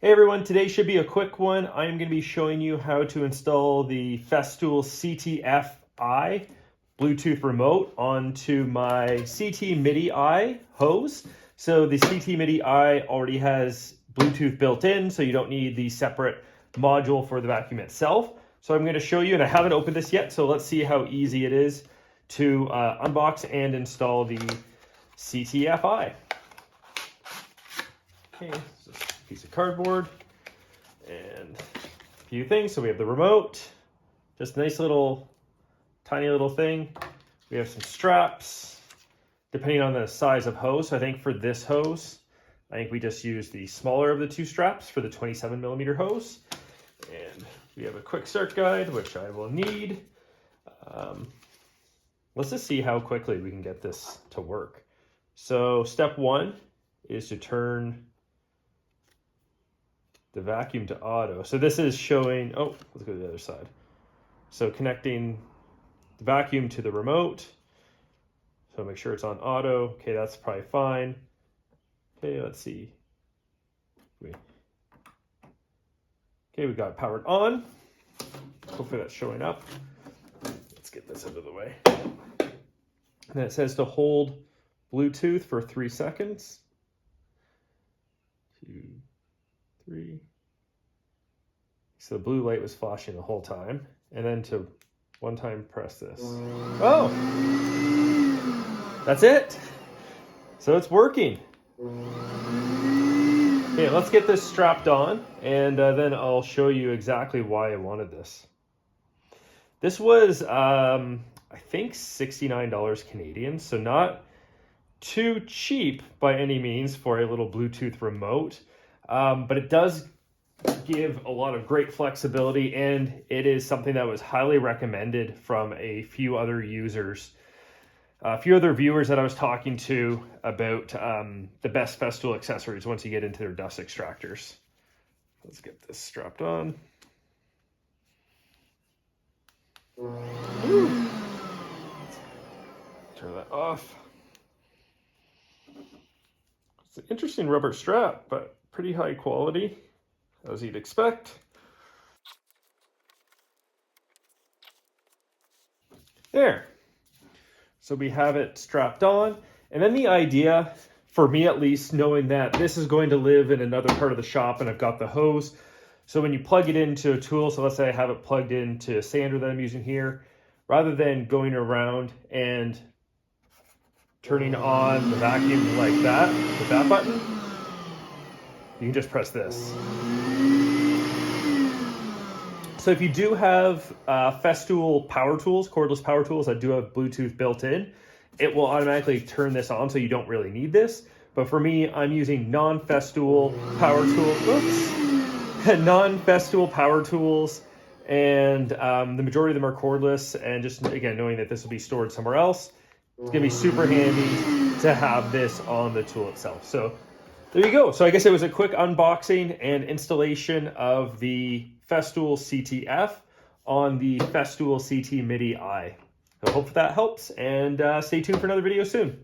Hey everyone, today should be a quick one. I'm going to be showing you how to install the Festool CT-MIDI Bluetooth remote onto my CT-MIDI I hose. So the CT-MIDI I already has Bluetooth built in, so you don't need the separate module for the vacuum itself. So I'm going to show you, and I haven't opened this yet, so let's see how easy it is to unbox and install the CT-MIDI. Okay, so a piece of cardboard and a few things. So we have the remote, just a nice little, tiny little thing. We have some straps, depending on the size of hose. So I think for this hose, I think we just use the smaller of the two straps for the 27mm hose. And we have a quick start guide, which I will need. Let's just see how quickly we can get this to work. So step one is to turn the vacuum to auto. So this is showing, oh, let's go to the other side. So connecting the vacuum to the remote. So make sure it's on auto. Okay, that's probably fine. Okay, let's see. Okay, we got it powered on. Hopefully that's showing up. Let's get this out of the way. And then it says to hold Bluetooth for 3 seconds. 2, 3. So the blue light was flashing the whole time. And then to one time press this. Oh! That's it! So it's working. Okay, let's get this strapped on, and then I'll show you exactly why I wanted this. This was, I think, $69 Canadian, so not too cheap by any means for a little Bluetooth remote, but it does give a lot of great flexibility, and it is something that was highly recommended from a few other users. A few other viewers that I was talking to about the best Festool accessories once you get into their dust extractors. Let's get this strapped on. Ooh. Turn that off. It's an interesting rubber strap, but pretty high quality, as you'd expect. There. So we have it strapped on. And then the idea, for me at least, knowing that this is going to live in another part of the shop and I've got the hose. So when you plug it into a tool, so let's say I have it plugged into a sander that I'm using here, rather than going around and turning on the vacuum like that, with that button, you can just press this. So if you do have Festool power tools, cordless power tools that do have Bluetooth built in, it will automatically turn this on, so you don't really need this. But for me, I'm using non-Festool power tools, non-Festool power tools, and the majority of them are cordless. And just again, knowing that this will be stored somewhere else, it's gonna be super handy to have this on the tool itself. So there you go. So I guess it was a quick unboxing and installation of the Festool CT-F on the Festool CT-MIDI I. So I hope that helps, and stay tuned for another video soon.